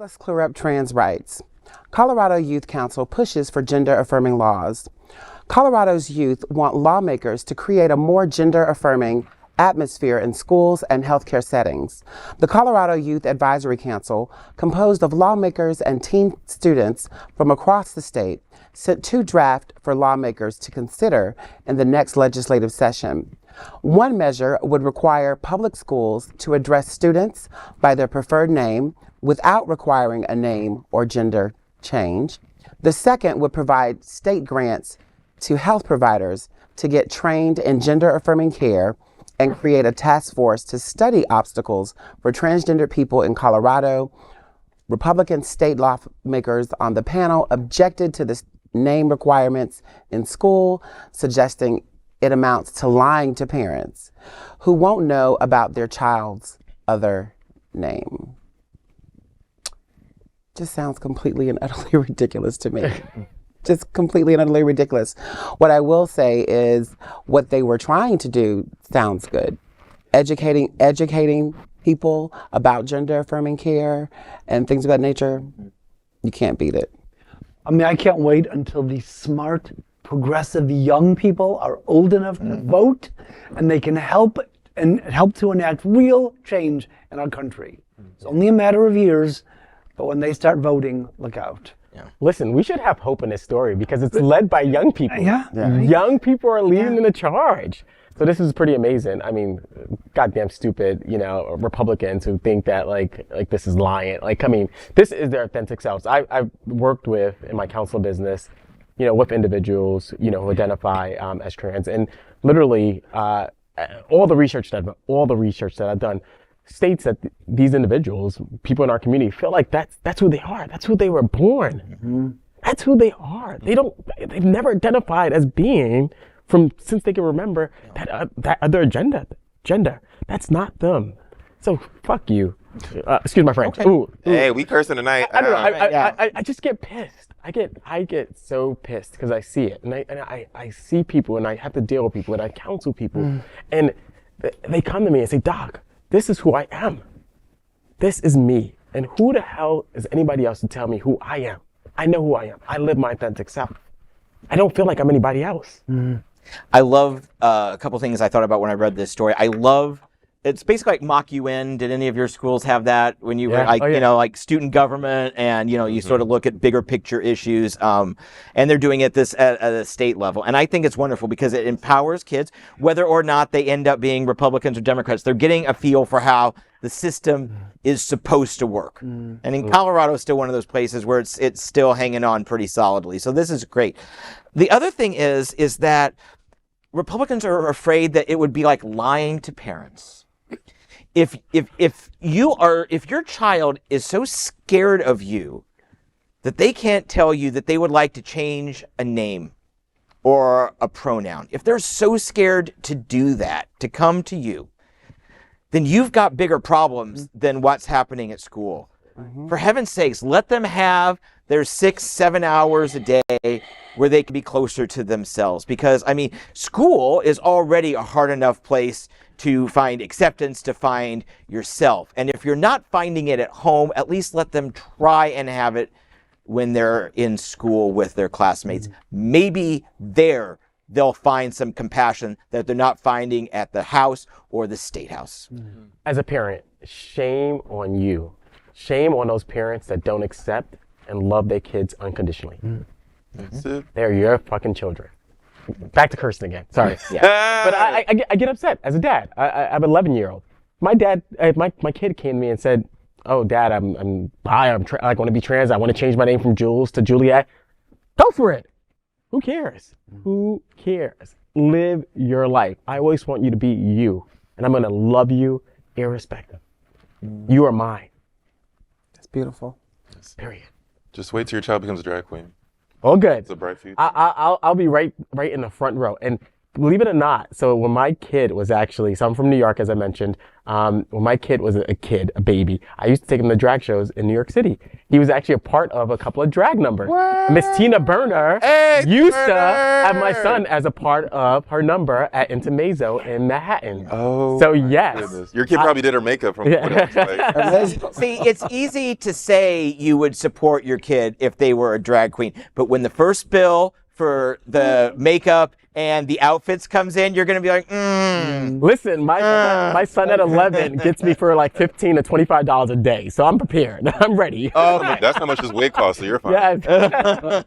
Let's clear up trans rights. Colorado Youth Council pushes for gender-affirming laws. Colorado's youth want lawmakers to create a more gender-affirming atmosphere in schools and healthcare settings. The Colorado Youth Advisory Council, composed of lawmakers and teen students from across the state, sent 2 drafts for lawmakers to consider in the next legislative session. One measure would require public schools to address students by their preferred name without requiring a name or gender change. The second would provide state grants to health providers to get trained in gender-affirming care and create a task force to study obstacles for transgender people in Colorado. Republican state lawmakers on the panel objected to the name requirements in school, suggesting it amounts to lying to parents who won't know about their child's other name. Just sounds completely and utterly ridiculous to me. Just completely and utterly ridiculous. What I will say is what they were trying to do sounds good. Educating people about gender-affirming care and things of that nature, you can't beat it. I mean, I can't wait until these smart, progressive young people are old enough to vote and they can help to enact real change in our country. It's only a matter of years, but when they start voting, look out. Yeah. Listen, we should have hope in this story because it's led by young people. Yeah. Young people are leading the charge. So this is pretty amazing. I mean, goddamn stupid, Republicans who think that like this is lying. Like, I mean, this is their authentic selves. I've worked with, in my counsel business, with individuals, who identify as trans, and literally all the research that I've done states that these individuals, people in our community, feel like that's who they are. That's who they were born. Mm-hmm. That's who they are. They've never identified as being since they can remember that other gender. That's not them. So fuck you. Excuse my French. Okay. Ooh. Hey, we cursing tonight. I don't know. I just get pissed. I get so pissed because I see it, and I see people, and I have to deal with people, and I counsel people, and they come to me and say, "Doc, this is who I am. This is me. And who the hell is anybody else to tell me who I am? I know who I am. I live my authentic self. I don't feel like I'm anybody else." I love a couple things I thought about when I read this story. It's basically like mock UN. Did any of your schools have that when you were like student government and, you sort of look at bigger picture issues, and they're doing it at a state level. And I think it's wonderful because it empowers kids, whether or not they end up being Republicans or Democrats. They're getting a feel for how the system is supposed to work. And in Colorado is still one of those places where it's still hanging on pretty solidly. So this is great. The other thing is that Republicans are afraid that it would be like lying to parents. If your child is so scared of you that they can't tell you that they would like to change a name or a pronoun, if they're so scared to do that, to come to you, then you've got bigger problems than what's happening at school. For heaven's sakes, let them have their 6-7 hours a day where they can be closer to themselves. Because, I mean, school is already a hard enough place to find acceptance, to find yourself. And if you're not finding it at home, at least let them try and have it when they're in school with their classmates. Maybe there they'll find some compassion that they're not finding at the house or the state house. As a parent, shame on you. Shame on those parents that don't accept and love their kids unconditionally. They're your fucking children. Back to cursing again. Sorry. But I get upset as a dad. I have an 11-year-old. My dad, my kid came to me and said, "Oh, Dad, I'm bi. I want to be trans. I want to change my name from Jules to Juliet." Go for it. Who cares? Who cares? Live your life. I always want you to be you, and I'm gonna love you irrespective. You are mine. That's beautiful. Period. Just wait till your child becomes a drag queen. All good. It's a bright future. I'll be right in the front row. And believe it or not, so when my kid was actually, so I'm from New York, as I mentioned. When my kid was a baby, I used to take him to drag shows in New York City. He was actually a part of a couple of drag numbers. Miss Tina Burner used to have my son as a part of her number at Intermezzo in Manhattan. Oh, so yes. Goodness. Your kid probably did her makeup from what it looks like. See, it's easy to say you would support your kid if they were a drag queen, but when the first bill for the makeup and the outfits comes in, you're gonna be like, Listen, my son at 11 gets me for like $15 to $25 a day, so I'm prepared. I'm ready. Oh, that's how much his wig costs, so you're fine. Yes.